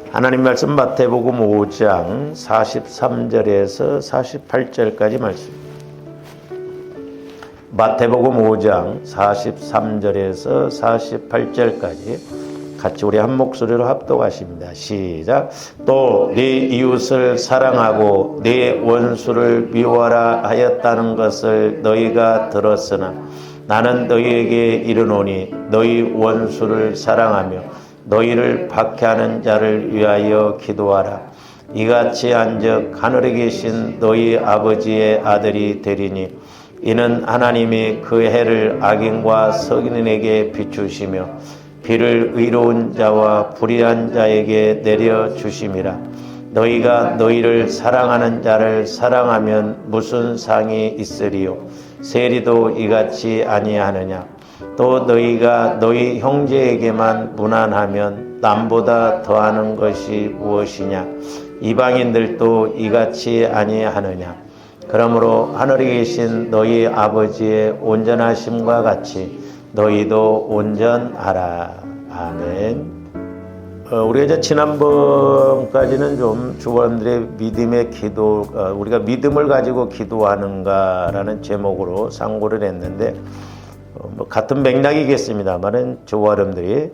하나님 말씀 마태복음 5장 43절에서 48절까지 말씀. 마태복음 5장 43절에서 48절까지 같이 우리 한 목소리로 합독하십니다. 시작. 또 네 이웃을 사랑하고 네 원수를 미워하라 하였다는 것을 너희가 들었으나 나는 너희에게 이르노니 너희 원수를 사랑하며 너희를 박해하는 자를 위하여 기도하라. 이같이 한즉 하늘에 계신 너희 아버지의 아들이 되리니 이는 하나님이 그 해를 악인과 성인에게 비추시며 비를 의로운 자와 불의한 자에게 내려주심이라. 너희가 너희를 사랑하는 자를 사랑하면 무슨 상이 있으리요? 세리도 이같이 아니하느냐? 또 너희가 너희 형제에게만 무난하면 남보다 더하는 것이 무엇이냐? 이방인들도 이같이 아니하느냐? 그러므로 하늘에 계신 너희 아버지의 온전하심과 같이 너희도 온전하라. 아멘. 우리가 이제 지난번까지는 좀 주원들의 믿음의 기도, 우리가 믿음을 가지고 기도하는가라는 제목으로 상고를 했는데, 같은 맥락이겠습니다만은 저와 여러분들이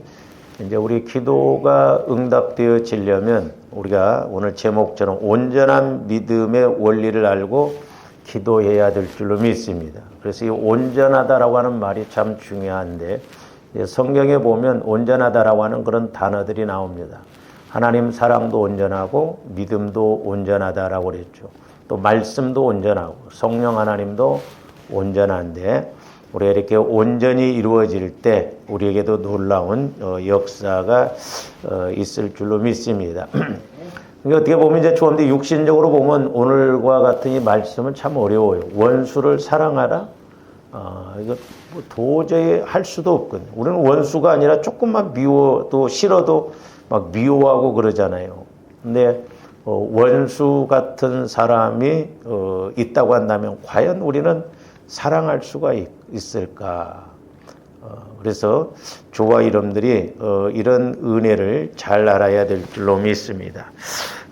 이제 우리 기도가 응답되어지려면 우리가 오늘 제목처럼 온전한 믿음의 원리를 알고 기도해야 될 줄로 믿습니다. 그래서 이 온전하다라고 하는 말이 참 중요한데 성경에 보면 온전하다라고 하는 그런 단어들이 나옵니다. 하나님 사랑도 온전하고 믿음도 온전하다라고 그랬죠. 또 말씀도 온전하고 성령 하나님도 온전한데 우리가 이렇게 온전히 이루어질 때 우리에게도 놀라운 역사가 있을 줄로 믿습니다. 그러니까 어떻게 보면 이제 조금더 육신적으로 보면 오늘과 같은 이 말씀은 참 어려워요. 원수를 사랑하라? 이거 뭐 도저히 할 수도 없거든요. 우리는 원수가 아니라 조금만 미워도 싫어도 막 미워하고 그러잖아요. 근데 원수 같은 사람이 있다고 한다면 과연 우리는 사랑할 수가 있을까? 그래서 저와 여러분들이 이런 은혜를 잘 알아야 될 줄로 믿습니다.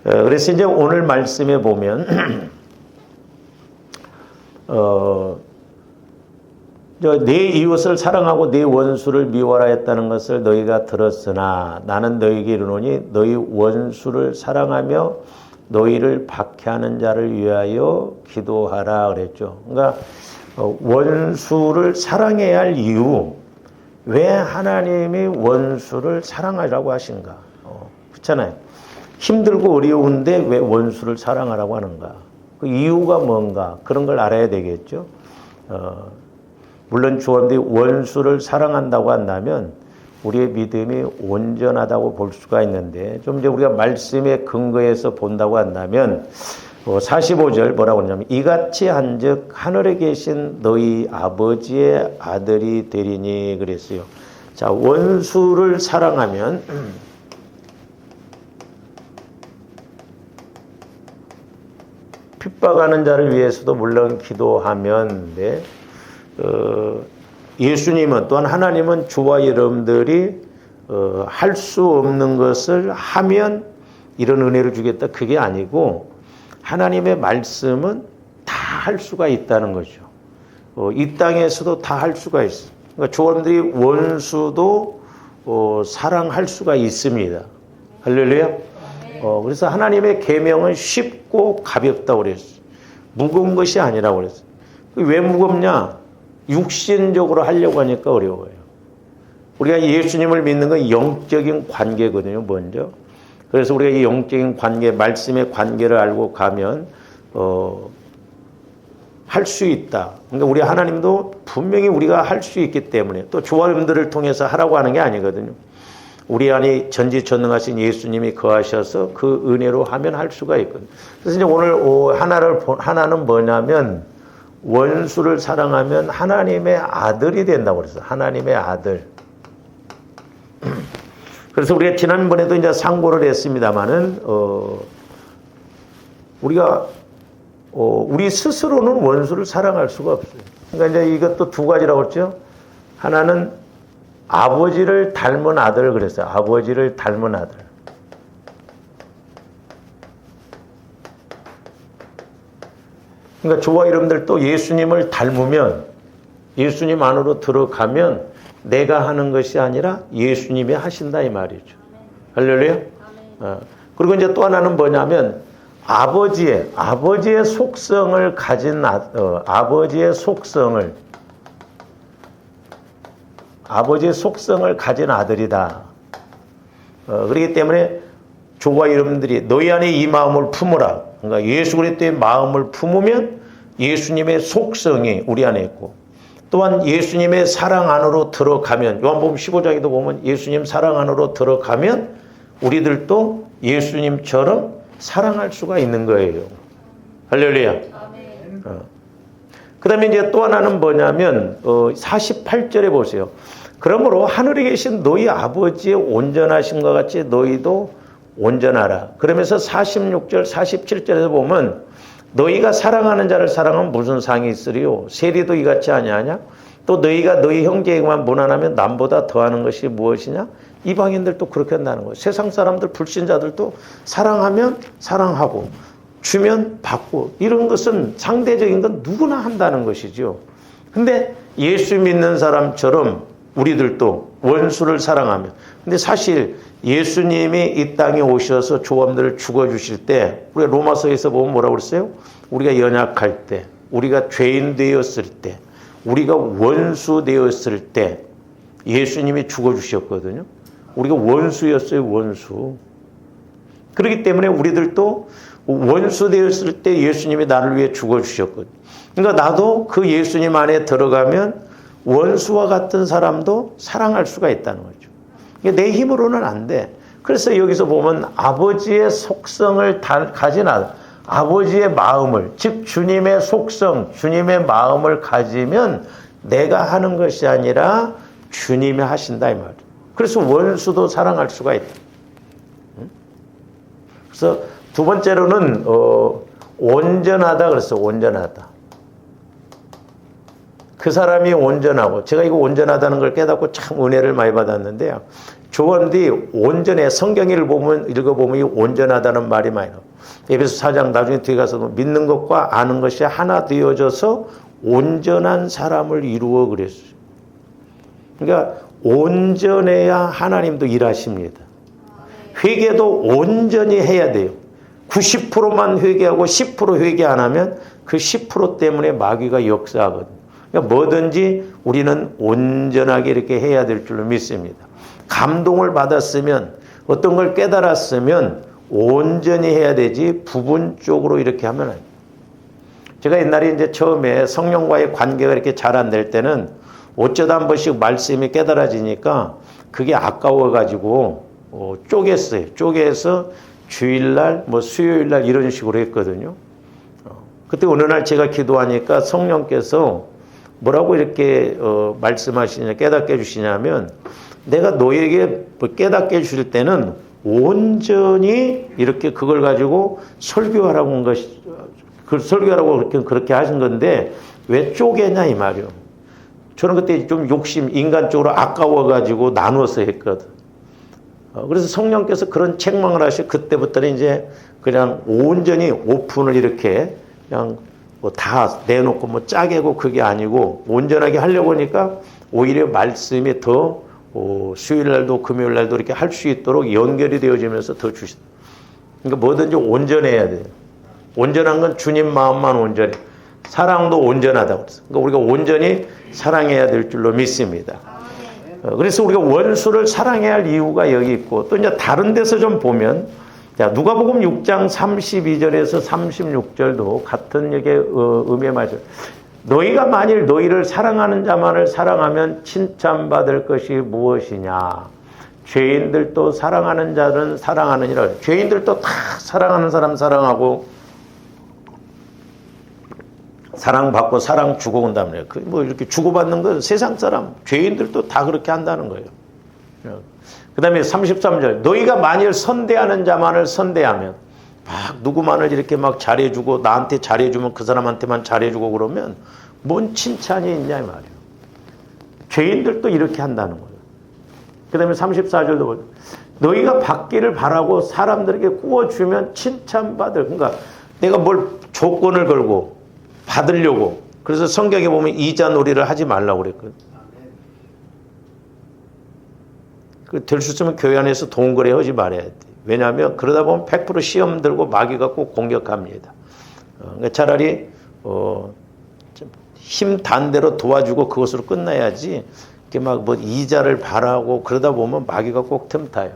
그래서 이제 오늘 말씀에 보면 내 이웃을 사랑하고 내 원수를 미워하라 했다는 것을 너희가 들었으나 나는 너희에게 이르노니 너희 원수를 사랑하며 너희를 박해하는 자를 위하여 기도하라 그랬죠. 그러니까 원수를 사랑해야 할 이유, 왜 하나님이 원수를 사랑하라고 하신가? 그렇잖아요. 힘들고 어려운데 왜 원수를 사랑하라고 하는가? 그 이유가 뭔가? 그런 걸 알아야 되겠죠. 물론 주원들이 원수를 사랑한다고 한다면 우리의 믿음이 온전하다고 볼 수가 있는데 좀 이제 우리가 말씀의 근거에서 본다고 한다면 45절 뭐라고 하냐면 이같이 한즉 하늘에 계신 너희 아버지의 아들이 되리니 그랬어요. 자, 원수를 사랑하면 핍박하는 자를 위해서도 물론 기도하면 예수님은 또한 하나님은 저와 여러분들이 할 수 없는 것을 하면 이런 은혜를 주겠다 그게 아니고 하나님의 말씀은 다 할 수가 있다는 거죠. 이 땅에서도 다 할 수가 있어요. 그러니까 저분들이 원수도 사랑할 수가 있습니다. 할렐루야. 그래서 하나님의 계명은 쉽고 가볍다고 그랬어요. 무거운 것이 아니라고 그랬어요. 왜 무겁냐? 육신적으로 하려고 하니까 어려워요. 우리가 예수님을 믿는 건 영적인 관계거든요, 먼저. 그래서 우리가 이 영적인 관계, 말씀의 관계를 알고 가면 할 수 있다. 그러니까 우리 하나님도 분명히 우리가 할 수 있기 때문에 또 조화님들을 통해서 하라고 하는 게 아니거든요. 우리 안에 전지전능하신 예수님이 거하셔서 그 은혜로 하면 할 수가 있거든요. 그래서 이제 오늘 하나는 뭐냐면 원수를 사랑하면 하나님의 아들이 된다고 그랬어요. 하나님의 아들. 그래서 우리가 지난번에도 이제 상고를 했습니다만은, 우리가, 우리 스스로는 원수를 사랑할 수가 없어요. 그러니까 이제 이것도 두 가지라고 했죠. 하나는 아버지를 닮은 아들 그랬어요. 아버지를 닮은 아들. 그러니까 저와 여러분들도 예수님을 닮으면, 예수님 안으로 들어가면 내가 하는 것이 아니라 예수님이 하신다 이 말이죠. 할렐루야. 그리고 이제 또 하나는 뭐냐면 아버지의 속성을 가진 아버지의 속성을 가진 아들이다. 그렇기 때문에 저와 여러분들이 너희 안에 이 마음을 품으라. 그러니까 예수 그리스도의 마음을 품으면 예수님의 속성이 우리 안에 있고, 또한 예수님의 사랑 안으로 들어가면, 요한복음 15장에도 보면 예수님 사랑 안으로 들어가면 우리들도 예수님처럼 사랑할 수가 있는 거예요. 할렐루야. 그 다음에 이제 또 하나는 뭐냐면 48절에 보세요. 그러므로 하늘에 계신 너희 아버지의 온전하신 것 같이 너희도 온전하라. 그러면서 46절 47절에서 보면 너희가 사랑하는 자를 사랑하면 무슨 상이 있으리요? 세리도 이같이 아니하냐? 또 너희가 너희 형제에게만 무난하면 남보다 더하는 것이 무엇이냐? 이방인들도 그렇게 한다는 거예요. 세상 사람들, 불신자들도 사랑하면 사랑하고 주면 받고, 이런 것은 상대적인 건 누구나 한다는 것이죠. 근데 예수 믿는 사람처럼 우리들도 원수를 사랑하면, 근데 사실 예수님이 이 땅에 오셔서 조범들을 죽어주실 때, 우리가 로마서에서 보면 뭐라고 그랬어요? 우리가 연약할 때, 우리가 죄인 되었을 때, 우리가 원수 되었을 때 예수님이 죽어주셨거든요. 우리가 원수였어요, 원수. 그렇기 때문에 우리들도 원수 되었을 때 예수님이 나를 위해 죽어주셨거든요. 그러니까 나도 그 예수님 안에 들어가면 원수와 같은 사람도 사랑할 수가 있다는 거죠. 내 힘으로는 안 돼. 그래서 여기서 보면 아버지의 속성을 가진 아버지의 마음을, 즉 주님의 속성, 주님의 마음을 가지면 내가 하는 것이 아니라 주님이 하신다 이 말이에요. 그래서 원수도 사랑할 수가 있다. 그래서 두 번째로는 온전하다 그랬어. 온전하다. 그 사람이 온전하고, 제가 이거 온전하다는 걸 깨닫고 참 은혜를 많이 받았는데요. 조언디 온전해. 성경을 읽어보면 이 온전하다는 말이 많이 나와요. 에베소 4장 나중에 뒤에 가서도 믿는 것과 아는 것이 하나 되어져서 온전한 사람을 이루어 그랬어요. 그러니까 온전해야 하나님도 일하십니다. 회개도 온전히 해야 돼요. 90%만 회개하고 10% 회개 안 하면 그 10% 때문에 마귀가 역사하거든요. 그러니까 뭐든지 우리는 온전하게 이렇게 해야 될 줄로 믿습니다. 감동을 받았으면, 어떤 걸 깨달았으면 온전히 해야 되지 부분적으로 이렇게 하면 안 돼요. 제가 옛날에 이제 처음에 성령과의 관계가 이렇게 잘 안 될 때는 어쩌다 한 번씩 말씀이 깨달아지니까 그게 아까워가지고 쪼갰어요. 쪼개서 주일날, 수요일날 이런 식으로 했거든요. 그때 어느 날 제가 기도하니까 성령께서 뭐라고 이렇게 말씀하시냐, 깨닫게 해주시냐면, 내가 너에게 깨닫게 해줄 때는 온전히 이렇게 그걸 가지고 설교하라고 한 것이, 그 설교하라고 그렇게 하신 건데 왜 쪼개냐 이 말이요. 저는 그때 좀 욕심, 인간적으로 아까워가지고 나누어서 했거든. 그래서 성령께서 그런 책망을 하시, 그때부터는 이제 그냥 온전히 오픈을 이렇게 그냥 다 내놓고 짜개고 그게 아니고 온전하게 하려고 하니까 오히려 말씀이 더 수요일날도 금요일날도 이렇게 할 수 있도록 연결이 되어지면서 더 주시다. 그러니까 뭐든지 온전해야 돼요. 온전한 건 주님 마음만 온전해. 사랑도 온전하다고 그랬어요. 그러니까 우리가 온전히 사랑해야 될 줄로 믿습니다. 그래서 우리가 원수를 사랑해야 할 이유가 여기 있고, 또 이제 다른 데서 좀 보면, 자, 누가복음 6장 32절에서 36절도 같은 얘기의 의미에 맞아요. 너희가 만일 너희를 사랑하는 자만을 사랑하면 칭찬받을 것이 무엇이냐. 죄인들도 사랑하는 자는 사랑하느니라. 죄인들도 다 사랑하는 사람 사랑하고 사랑받고 사랑 주고 온다는 거예요. 이렇게 주고받는 건 세상 사람, 죄인들도 다 그렇게 한다는 거예요. 그 다음에 33절. 너희가 만일 선대하는 자만을 선대하면, 막 누구만을 이렇게 막 잘해주고 나한테 잘해주면 그 사람한테만 잘해주고 그러면 뭔 칭찬이 있냐 이 말이에요. 죄인들도 이렇게 한다는 거예요. 그 다음에 34절도 보죠. 너희가 받기를 바라고 사람들에게 구워주면 칭찬받을. 그러니까 내가 뭘 조건을 걸고 받으려고. 그래서 성경에 보면 이자놀이를 하지 말라고 그랬거든. 될 수 있으면 교회 안에서 돈 거래하지 말아야 돼. 왜냐하면 그러다 보면 100% 시험 들고 마귀가 꼭 공격합니다. 그러니까 차라리 힘 단 대로 도와주고 그것으로 끝나야지. 이렇게 막 뭐 이자를 바라고 그러다 보면 마귀가 꼭 틈타요.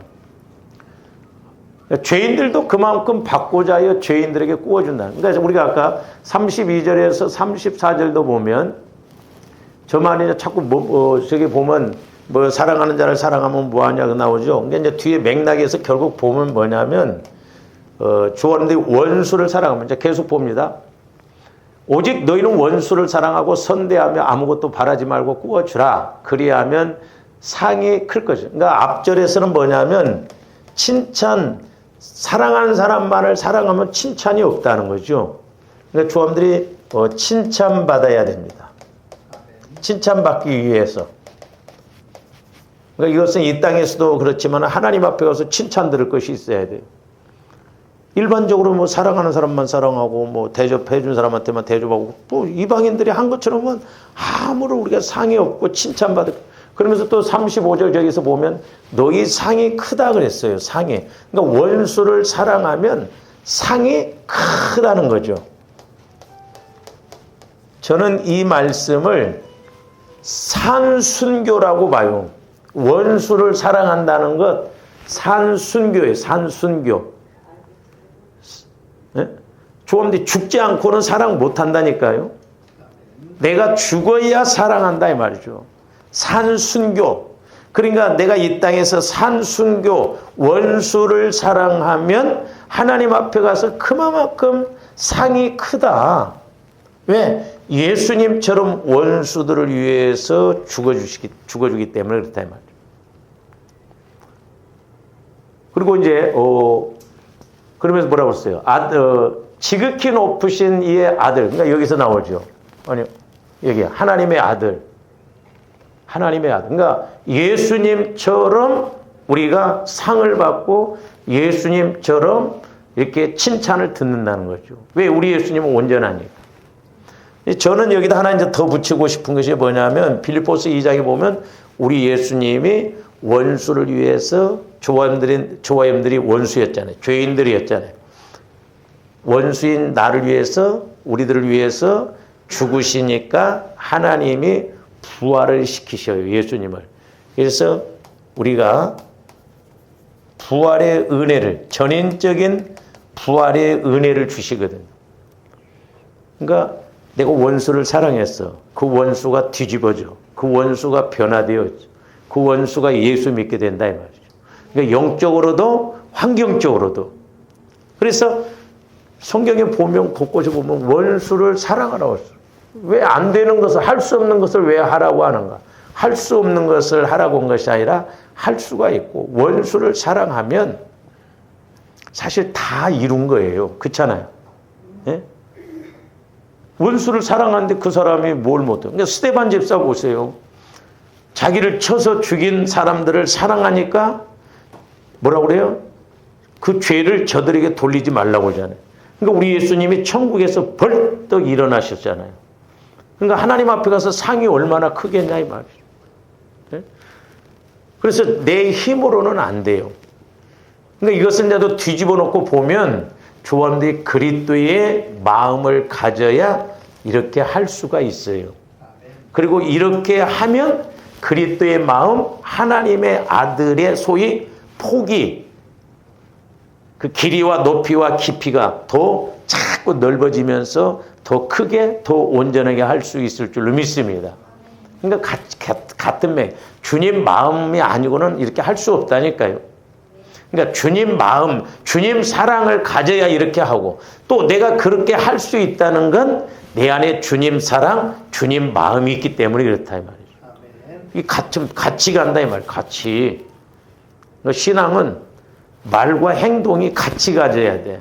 그러니까 죄인들도 그만큼 받고자 하여 죄인들에게 구워준다. 그러니까 우리가 아까 32절에서 34절도 보면 저만이 자꾸 저기 보면 뭐 사랑하는 자를 사랑하면 뭐하냐고 나오죠. 그러니까 이제 뒤에 맥락에서 결국 보면 뭐냐면 주어는데 원수를 사랑하면 이제 계속 봅니다. 오직 너희는 원수를 사랑하고 선대하며 아무것도 바라지 말고 구워주라. 그리하면 상이 클 것이죠. 그러니까 앞절에서는 뭐냐면 칭찬, 사랑하는 사람만을 사랑하면 칭찬이 없다는 거죠. 그러니까 조함들이 칭찬받아야 됩니다. 칭찬받기 위해서. 그러니까 이것은 이 땅에서도 그렇지만 하나님 앞에 가서 칭찬 들을 것이 있어야 돼요. 일반적으로 뭐 사랑하는 사람만 사랑하고 뭐 대접해 준 사람한테만 대접하고 뭐 이방인들이 한 것처럼은 아무런 우리가 상이 없고 칭찬받을. 그러면서 또 35절 저기서 보면 너희 상이 크다 그랬어요. 상이. 그러니까 원수를 사랑하면 상이 크다는 거죠. 저는 이 말씀을 산순교라고 봐요. 원수를 사랑한다는 것 산순교예요. 산순교. 네? 조금도 죽지 않고는 사랑 못한다니까요. 내가 죽어야 사랑한다 이 말이죠. 산순교. 그러니까 내가 이 땅에서 산순교 원수를 사랑하면 하나님 앞에 가서 그만큼 상이 크다. 왜? 예수님처럼 원수들을 위해서 죽어주기 때문에 그렇다 이 말이죠. 그리고 이제 그러면서 뭐라고 했어요? 지극히 높으신 이의 아들. 그러니까 여기서 나오죠. 아니, 여기 하나님의 아들. 하나님의 아들. 그러니까 예수님처럼 우리가 상을 받고 예수님처럼 이렇게 칭찬을 듣는다는 거죠. 왜? 우리 예수님은 온전하니까. 저는 여기다 하나 이제 더 붙이고 싶은 것이 뭐냐면 빌립보서 2장에 보면 우리 예수님이 원수를 위해서 조화염들이 원수였잖아요. 죄인들이었잖아요. 원수인 나를 위해서 우리들을 위해서 죽으시니까 하나님이 부활을 시키셔요. 예수님을. 그래서 우리가 부활의 은혜를 전인적인 부활의 은혜를 주시거든요. 그러니까 내가 원수를 사랑했어. 그 원수가 뒤집어져. 그 원수가 변화되었죠. 그 원수가 예수 믿게 된다 이 말이죠. 그러니까 영적으로도 환경적으로도. 그래서 성경에 보면 곳곳에 보면 원수를 사랑하라고 했어요. 왜 안 되는 것을 할 수 없는 것을 왜 하라고 하는가? 할 수 없는 것을 하라고 한 것이 아니라 할 수가 있고 원수를 사랑하면 사실 다 이룬 거예요. 그렇잖아요. 예? 원수를 사랑하는데 그 사람이 뭘 못해요. 그러니까 스데반 집사 보세요. 자기를 쳐서 죽인 사람들을 사랑하니까 뭐라고 그래요? 그 죄를 저들에게 돌리지 말라고 하잖아요. 그러니까 우리 예수님이 천국에서 벌떡 일어나셨잖아요. 그러니까 하나님 앞에 가서 상이 얼마나 크겠냐 이 말이죠. 네? 그래서 내 힘으로는 안 돼요. 그러니까 이것을 나도 뒤집어 놓고 보면 조원들이 그리스도의 마음을 가져야 이렇게 할 수가 있어요. 그리고 이렇게 하면 그리스도의 마음, 하나님의 아들의 소위 폭이 그 길이와 높이와 깊이가 더 자꾸 넓어지면서 더 크게 더 온전하게 할 수 있을 줄로 믿습니다. 그러니까 같은 맥 주님 마음이 아니고는 이렇게 할 수 없다니까요. 그러니까 주님 마음, 주님 사랑을 가져야 이렇게 하고 또 내가 그렇게 할 수 있다는 건 내 안에 주님 사랑, 주님 마음이 있기 때문에 그렇다 이 말이죠. 이 같이 간다 이 말, 같이. 신앙은 말과 행동이 같이 가져야 돼.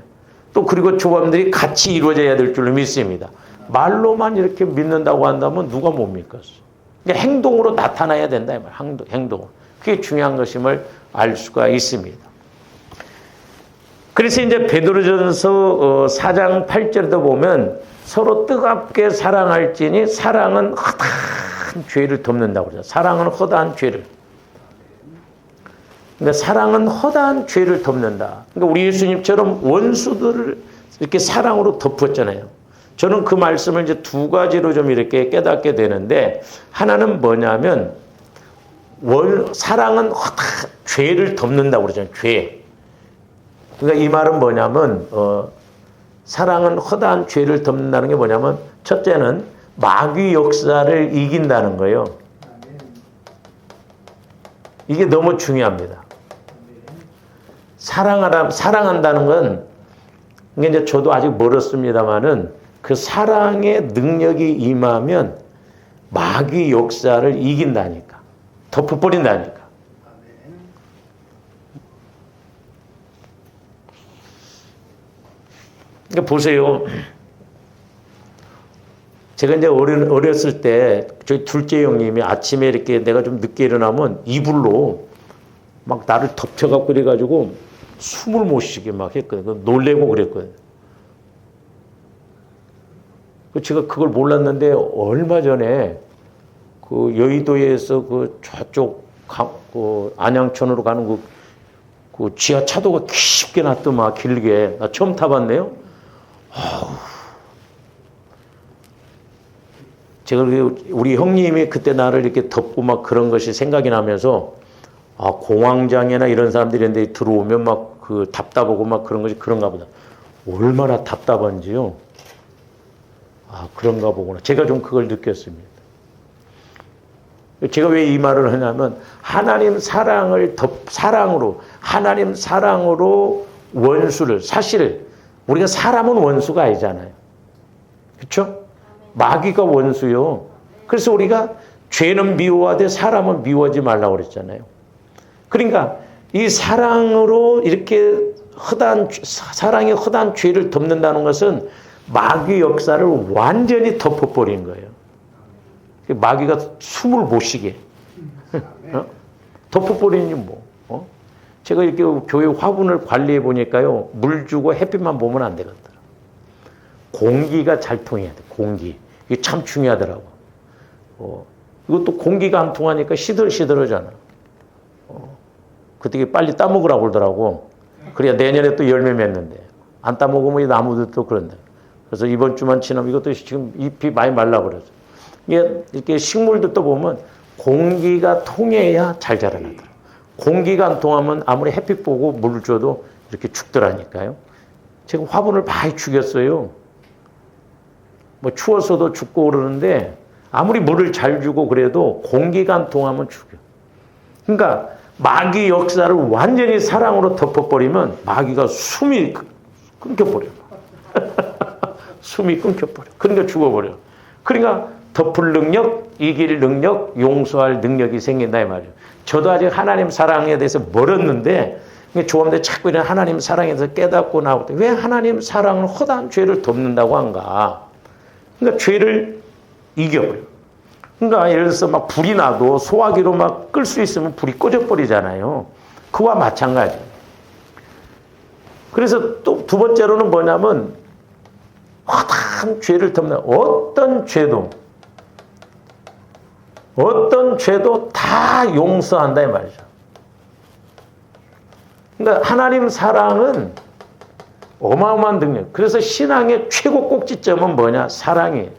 또 그리고 조감들이 같이 이루어져야 될 줄로 믿습니다. 말로만 이렇게 믿는다고 한다면 누가 못 믿겠어. 그러니까 행동으로 나타나야 된다 이 말, 행동. 그게 중요한 것임을 알 수가 있습니다. 그래서 이제 베드로전서 4장 8절에도 보면 서로 뜨겁게 사랑할지니 사랑은 허다한 죄를 덮는다고 그러죠. 사랑은 허다한 죄를. 그러니까 사랑은 허다한 죄를 덮는다. 그러니까 우리 예수님처럼 원수들을 이렇게 사랑으로 덮었잖아요. 저는 그 말씀을 이제 두 가지로 좀 이렇게 깨닫게 되는데, 하나는 뭐냐면 사랑은 허다한 죄를 덮는다고 그러잖아요. 죄. 그러니까 이 말은 뭐냐면 사랑은 허다한 죄를 덮는다는 게 뭐냐면, 첫째는 마귀 역사를 이긴다는 거예요. 이게 너무 중요합니다. 사랑한다는 건, 이게 이제 저도 아직 멀었습니다만은, 그 사랑의 능력이 임하면 마귀 역사를 이긴다니까. 덮어버린다니까. 그러니까 보세요. 제가 이제 어렸을 때 저희 둘째 형님이 아침에 이렇게 내가 좀 늦게 일어나면 이불로 막 나를 덮쳐갖고 그래가지고 숨을 못 쉬게 막 했거든. 놀래고 그랬거든. 제가 그걸 몰랐는데 얼마 전에 그 여의도에서 그 저쪽 그 안양천으로 가는 그 지하차도가 깊게 났더만 길게. 나 처음 타봤네요. 제가 우리 형님이 그때 나를 이렇게 덮고 막 그런 것이 생각이 나면서, 아, 공황장애나 이런 사람들이 있는데 들어오면 막 그 답답하고 막 그런 것이 그런가 보다. 얼마나 답답한지요. 아, 그런가 보구나. 제가 좀 그걸 느꼈습니다. 제가 왜 이 말을 하냐면, 하나님 사랑으로 원수를, 사실 우리가 사람은 원수가 아니잖아요. 그렇죠? 마귀가 원수요. 그래서 우리가 죄는 미워하되 사람은 미워하지 말라고 그랬잖아요. 그러니까 이 사랑으로 이렇게 사랑의 허다한 죄를 덮는다는 것은 마귀 역사를 완전히 덮어버린 거예요. 마귀가 숨을 못 쉬게. 덮어버리니 뭐. 제가 이렇게 교회 화분을 관리해 보니까요, 물 주고 햇빛만 보면 안 되겠더라. 공기가 잘 통해야 돼, 공기. 이게 참 중요하더라고. 이것도 공기가 안 통하니까 시들시들하잖아. 그때 빨리 따먹으라고 그러더라고. 그래야 내년에 또 열매 맺는데. 안 따먹으면 이 나무들도 그런데. 그래서 이번 주만 지나면 이것도 지금 잎이 많이 말라 그러죠. 이게 이렇게 식물들도 보면 공기가 통해야 잘 자라나더라. 공기가 안 통하면 아무리 햇빛 보고 물 줘도 이렇게 죽더라니까요. 지금 화분을 많이 죽였어요. 뭐 추워서도 죽고 그러는데 아무리 물을 잘 주고 그래도 공기가 안 통하면 죽여. 그러니까 마귀 역사를 완전히 사랑으로 덮어버리면 마귀가 숨이 끊겨버려. 숨이 끊겨버려. 그러니까 죽어버려. 그러니까 덮을 능력, 이길 능력, 용서할 능력이 생긴다 이 말이에요. 저도 아직 하나님 사랑에 대해서 멀었는데 조언데 자꾸 이런 하나님 사랑에 대해서 깨닫고 나오고, 왜 하나님 사랑은 허다한 죄를 덮는다고 한가? 그러니까 죄를 이겨버려. 그러니까 예를 들어서 막 불이 나도 소화기로 막 끌 수 있으면 불이 꺼져버리잖아요. 그와 마찬가지. 그래서 또 두 번째로는 뭐냐면, 허다한 죄를 덮는, 어떤 죄도 다 용서한다 이 말이죠. 그러니까 하나님 사랑은 어마어마한 능력. 그래서 신앙의 최고 꼭지점은 뭐냐? 사랑이에요.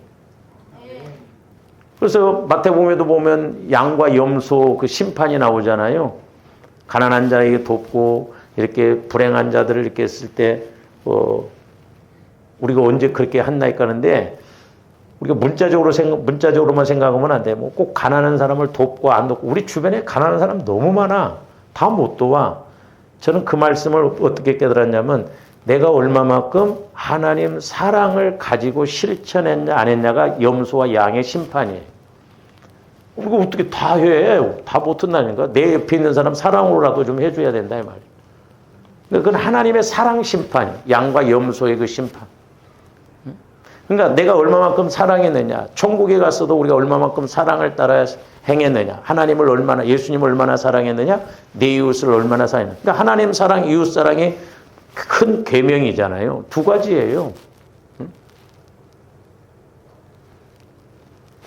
그래서 마태복음에도 보면 양과 염소 그 심판이 나오잖아요. 가난한 자에게 돕고 이렇게 불행한 자들을 이렇게 했을 때 우리가 언제 그렇게 한나이까 하는데, 우리가 문자적으로만 생각하면 안 돼. 뭐 꼭 가난한 사람을 돕고 안 돕고, 우리 주변에 가난한 사람 너무 많아. 다 못 도와. 저는 그 말씀을 어떻게 깨달았냐면, 내가 얼마만큼 하나님 사랑을 가지고 실천했냐 안 했냐가 염소와 양의 심판이에요. 우리가 어떻게 다 해. 다 못한다니까. 내 옆에 있는 사람 사랑으로라도 좀 해줘야 된다 이 말이에요. 그건 하나님의 사랑 심판이에요. 양과 염소의 그 심판. 그러니까 내가 얼마만큼 사랑했느냐. 천국에 갔어도 우리가 얼마만큼 사랑을 따라 행했느냐. 하나님을 얼마나, 예수님을 얼마나 사랑했느냐. 내 이웃을 얼마나 사랑했느냐. 그러니까 하나님 사랑, 이웃 사랑이 큰 계명이잖아요. 두 가지예요.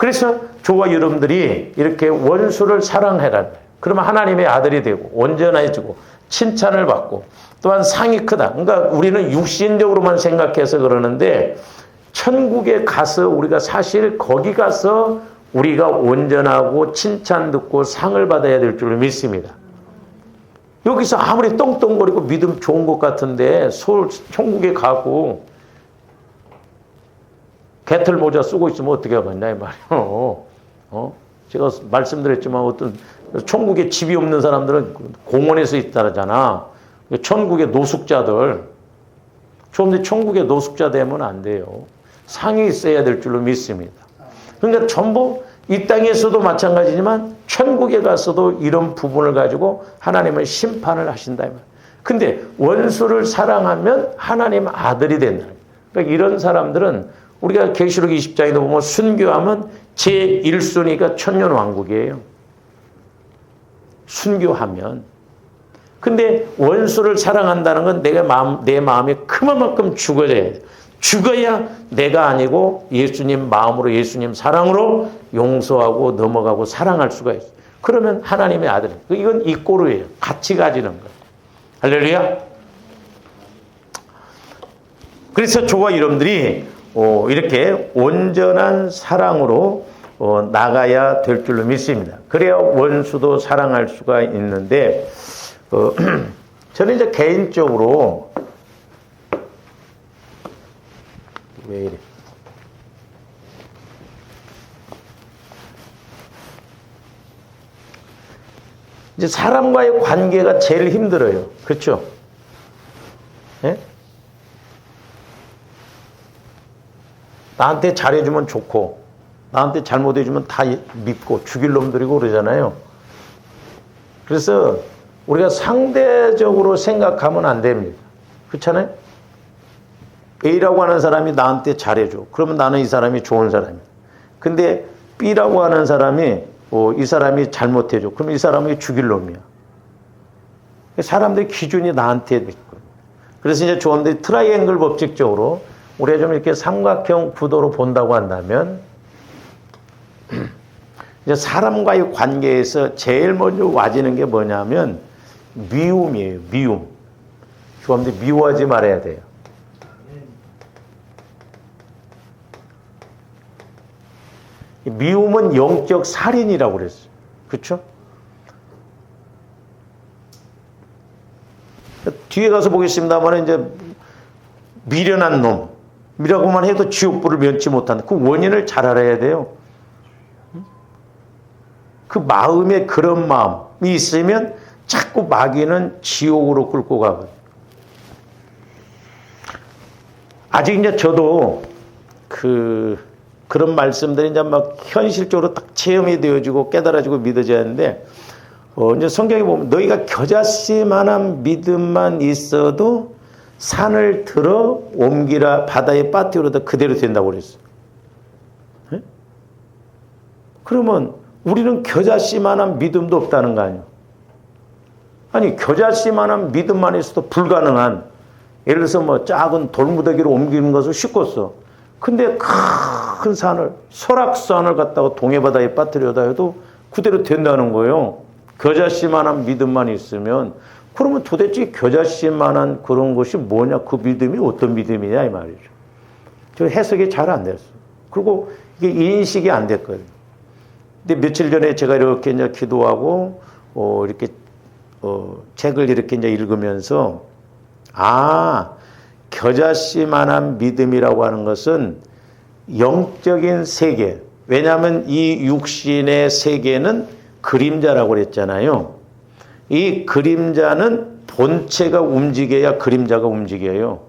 그래서 저와 여러분들이 이렇게 원수를 사랑해라. 그러면 하나님의 아들이 되고 온전해지고 칭찬을 받고 또한 상이 크다. 그러니까 우리는 육신적으로만 생각해서 그러는데 천국에 가서 우리가 사실 거기 가서 우리가 온전하고 칭찬 듣고 상을 받아야 될 줄로 믿습니다. 여기서 아무리 떵떵거리고 믿음 좋은 것 같은데 천국에 가고 개털 모자 쓰고 있으면 어떻게 하겠냐 이 말이에요. 제가 말씀드렸지만 어떤 천국에 집이 없는 사람들은 공원에서 있다잖아. 천국의 노숙자들. 그런데 천국의 노숙자 되면 안 돼요. 상이 있어야 될 줄로 믿습니다. 그러니까 전부 이 땅에서도 마찬가지지만 천국에 가서도 이런 부분을 가지고 하나님은 심판을 하신다. 근데 원수를 사랑하면 하나님 아들이 된다. 그러니까 이런 사람들은 우리가 계시록 20장에도 보면 순교하면 제1순위가 천년왕국이에요. 순교하면. 근데 원수를 사랑한다는 건 내 마음이 그만큼 죽어져야 돼. 죽어야 내가 아니고 예수님 마음으로 예수님 사랑으로 용서하고 넘어가고 사랑할 수가 있어요. 그러면 하나님의 아들. 이건 이꼬르예요. 같이 가지는 거예요. 할렐루야. 그래서 저와 여러분들이 이렇게 온전한 사랑으로 나가야 될 줄로 믿습니다. 그래야 원수도 사랑할 수가 있는데 저는 이제 개인적으로 왜 이래? 이제 사람과의 관계가 제일 힘들어요. 그렇죠? 네? 나한테 잘해주면 좋고 나한테 잘못해주면 다 믿고 죽일 놈들이고 그러잖아요. 그래서 우리가 상대적으로 생각하면 안 됩니다. 그렇잖아요? A라고 하는 사람이 나한테 잘해줘. 그러면 나는 이 사람이 좋은 사람이야. 근데 B라고 하는 사람이 이 사람이 잘못해줘. 그럼 이 사람이 죽일 놈이야. 사람들의 기준이 나한테 있고. 그래서 이제 조언들이 트라이앵글 법칙적으로 우리가 좀 이렇게 삼각형 구도로 본다고 한다면 이제 사람과의 관계에서 제일 먼저 와지는 게 뭐냐면 미움이에요. 미움. 조언들 미워하지 말아야 돼요. 미움은 영적 살인이라고 그랬어요. 그렇죠? 뒤에 가서 보겠습니다만 이제 미련한 놈이라고만 해도 지옥불을 면치 못한다. 그 원인을 잘 알아야 돼요. 그 마음에 그런 마음이 있으면 자꾸 마귀는 지옥으로 끌고 가거든요. 아직 이제 저도 그런 말씀들이 이제 막 현실적으로 딱 체험이 되어지고 깨달아지고 믿어져야 하는데, 이제 성경에 보면 너희가 겨자씨만한 믿음만 있어도 산을 들어 옮기라 바다에 빠뜨려다 그대로 된다고 그랬어요. 네? 그러면 우리는 겨자씨만한 믿음도 없다는 거 아니에요? 아니, 겨자씨만한 믿음만 있어도 불가능한, 예를 들어서 뭐 작은 돌무더기로 옮기는 것을 쉽고 써. 근데 큰 산을, 설악산을 갖다가 동해바다에 빠뜨려다 해도 그대로 된다는 거예요. 겨자씨만한 믿음만 있으면. 그러면 도대체 겨자씨만한 그런 것이 뭐냐? 그 믿음이 어떤 믿음이냐? 이 말이죠. 저 해석이 잘 안 됐어요. 그리고 이게 인식이 안 됐거든요. 근데 며칠 전에 제가 이렇게 이제 기도하고, 이렇게, 책을 이렇게 이제 읽으면서, 겨자씨만한 믿음이라고 하는 것은 영적인 세계. 왜냐하면 이 육신의 세계는 그림자라고 그랬잖아요. 이 그림자는 본체가 움직여야 그림자가 움직여요.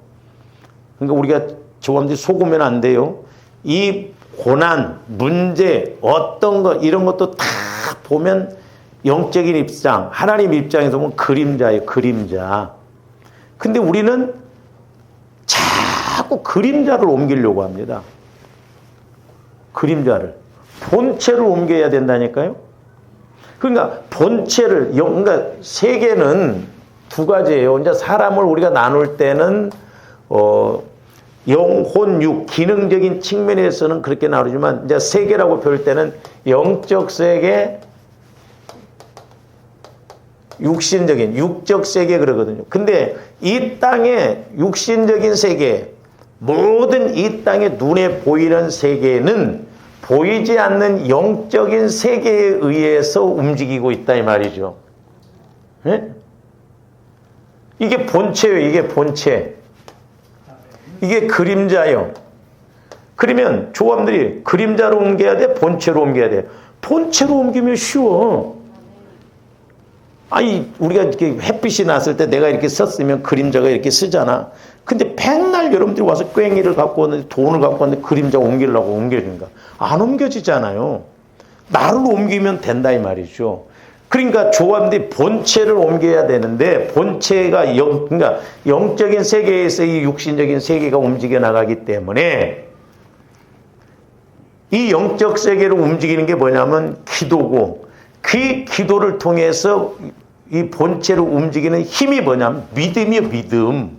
그러니까 우리가 저감들이 속으면 안 돼요. 이 고난, 문제, 어떤 것, 이런 것도 다 보면 영적인 입장, 하나님 입장에서 보면 그림자예요, 그림자. 근데 우리는 자꾸 그림자를 옮기려고 합니다. 그림자를. 본체를 옮겨야 된다니까요. 그러니까 본체를, 그러니까 세계는 두 가지예요. 이제 사람을 우리가 나눌 때는, 영, 혼, 육, 기능적인 측면에서는 그렇게 나오지만 이제 세계라고 볼 때는 영적 세계, 육신적인, 육적 세계 그러거든요. 근데 이 땅의 육신적인 세계, 모든 이 땅의 눈에 보이는 세계는 보이지 않는 영적인 세계에 의해서 움직이고 있다 이 말이죠. 네? 이게 본체예요. 이게 본체. 이게 그림자예요. 그러면 조감들이 그림자로 옮겨야 돼? 본체로 옮겨야 돼? 본체로 옮기면 쉬워. 아니 우리가 이렇게 햇빛이 났을 때 내가 이렇게 썼으면 그림자가 이렇게 쓰잖아. 근데 백날 여러분들이 와서 꽹이를 갖고 왔는데 돈을 갖고 왔는데 그림자 옮기려고 옮겨진가? 안 옮겨지잖아요. 나를 옮기면 된다 이 말이죠. 그러니까 조합들이 본체를 옮겨야 되는데 본체가 그러니까 영적인 세계에서 이 육신적인 세계가 움직여 나가기 때문에 이 영적 세계를 움직이는 게 뭐냐면 기도고 그 기도를 통해서 이 본체를 움직이는 힘이 뭐냐면 믿음이요, 믿음.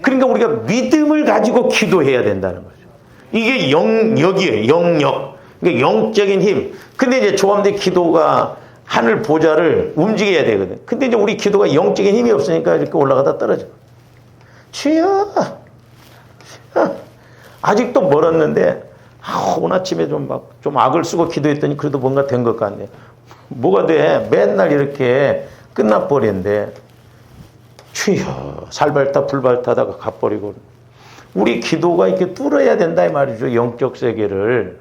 그러니까 우리가 믿음을 가지고 기도해야 된다는 거죠. 이게 영역이에요, 영역. 그러니까 영적인 힘. 근데 이제 조합들이 기도가 하늘 보좌를 움직여야 되거든. 근데 이제 우리 기도가 영적인 힘이 없으니까 이렇게 올라가다 떨어져. 주여! 아직도 멀었는데, 오늘 아침에 좀 악을 쓰고 기도했더니 그래도 뭔가 된 것 같네. 뭐가 돼? 맨날 이렇게 끝나버린데, 주여! 살발타 불발타다가 가버리고. 우리 기도가 이렇게 뚫어야 된다, 이 말이죠. 영적 세계를.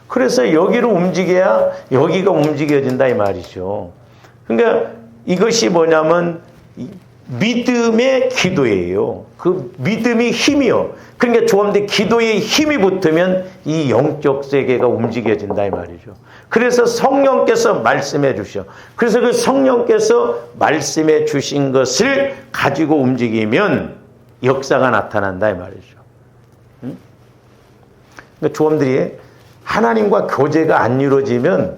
그래서 여기를 움직여야 여기가 움직여진다 이 말이죠. 그러니까 이것이 뭐냐면 믿음의 기도예요. 그 믿음이 힘이요. 그러니까 조합대 기도의 힘이 붙으면 이 영적 세계가 움직여진다 이 말이죠. 그래서 성령께서 말씀해 주셔. 그래서 그 성령께서 말씀해 주신 것을 가지고 움직이면 역사가 나타난다 이 말이죠. 그러니까 조합들이 하나님과 교제가 안 이루어지면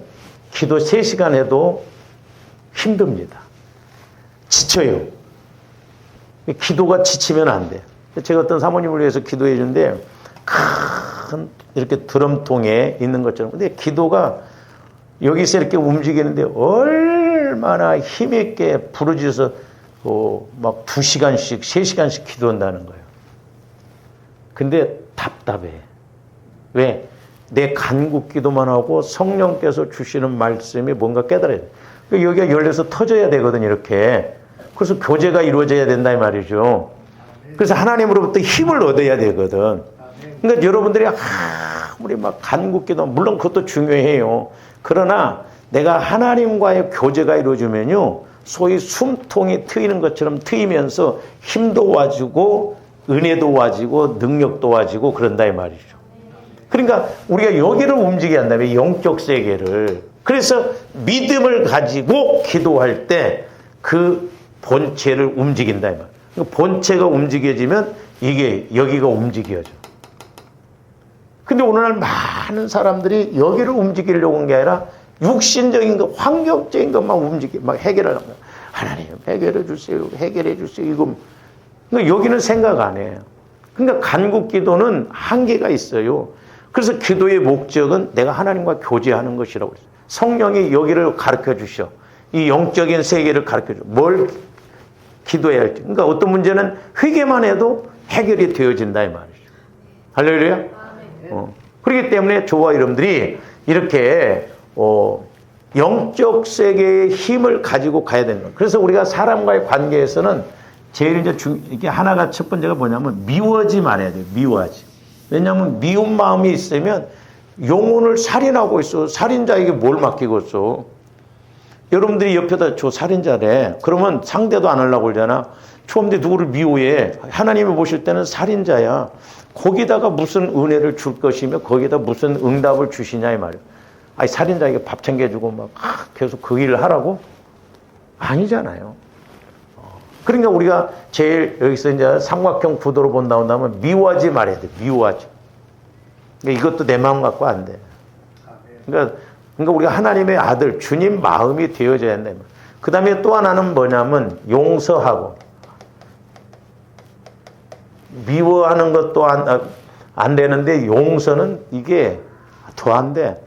기도 3시간 해도 힘듭니다. 지쳐요. 기도가 지치면 안 돼. 제가 어떤 사모님을 위해서 기도해 주는데 큰 이렇게 드럼통에 있는 것처럼. 근데 기도가 여기서 이렇게 움직이는데 얼마나 힘있게 부르짖어서 막 2시간씩 3시간씩 기도한다는 거예요. 근데 답답해. 왜? 내 간구 기도만 하고 성령께서 주시는 말씀이 뭔가 깨달아야 돼. 여기가 열려서 터져야 되거든요, 이렇게. 그래서 교제가 이루어져야 된다, 이 말이죠. 그래서 하나님으로부터 힘을 얻어야 되거든. 그러니까 여러분들이 우리 막 간구 기도, 물론 그것도 중요해요. 그러나 내가 하나님과의 교제가 이루어지면요, 소위 숨통이 트이는 것처럼 트이면서 힘도 와지고, 은혜도 와지고, 능력도 와지고, 그런다, 이 말이죠. 그러니까 우리가 여기를 움직여야 한다면 영적 세계를. 그래서 믿음을 가지고 기도할 때 그 본체를 움직인다 이 말이에요. 그러니까 본체가 움직여지면 이게 여기가 움직여져. 근데 오늘날 많은 사람들이 여기를 움직이려고 한 게 아니라 육신적인 것, 환경적인 것만 막 해결하는 거야. 하나님 해결해 주세요. 해결해 주세요. 이거. 그러니까 여기는 생각 안 해요. 그러니까 간구 기도는 한계가 있어요. 그래서 기도의 목적은 내가 하나님과 교제하는 것이라고 그랬어요. 성령이 여기를 가르쳐 주셔. 이 영적인 세계를 가르쳐 줘. 뭘 기도해야 할지. 그러니까 어떤 문제는 회개만 해도 해결이 되어진다 이 말이죠. 할렐루야. 그렇기 때문에 저와 여러분들이 이렇게 영적 세계의 힘을 가지고 가야 되는 거예요. 그래서 우리가 사람과의 관계에서는 제일 이제 이게 하나가 첫 번째가 뭐냐면 미워하지 말아야 돼요. 미워하지. 왜냐하면 미운 마음이 있으면 영혼을 살인하고 있어. 살인자에게 뭘 맡기고 있어. 여러분들이 옆에다 저 살인자래. 그러면 상대도 안 하려고 그러잖아. 처음에 누구를 미워해. 하나님이 보실 때는 살인자야. 거기다가 무슨 은혜를 줄 것이며 거기다 무슨 응답을 주시냐 이 말이야. 아니 살인자에게 밥 챙겨주고 막 계속 그 일을 하라고? 아니잖아요. 그러니까 우리가 제일 여기서 이제 삼각형 구도로 본다면 미워하지 말아야 돼. 미워하지. 그러니까 이것도 내 마음 갖고 안 돼. 그러니까 우리가 하나님의 아들, 주님 마음이 되어져야 된다. 그 다음에 또 하나는 뭐냐면 용서하고. 미워하는 것도 안 되는데 용서는 이게 더 안 돼.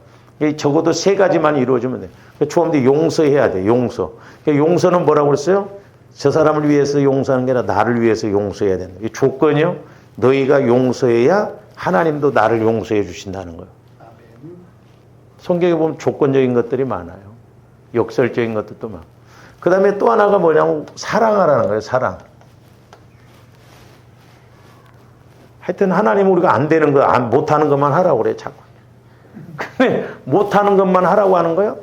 적어도 세 가지만 이루어지면 돼. 처음부터 용서해야 돼. 용서. 용서는 뭐라고 그랬어요? 저 사람을 위해서 용서하는 게 아니라 나를 위해서 용서해야 된다. 이 조건이요. 너희가 용서해야 하나님도 나를 용서해 주신다는 거예요. 성경에 보면 조건적인 것들이 많아요. 역설적인 것들도 많고. 그 다음에 또 하나가 뭐냐면 사랑하라는 거예요. 사랑. 하여튼 하나님은 우리가 안 되는 거, 못하는 것만 하라고 그래 자꾸. 근데 못하는 것만 하라고 하는 거예요?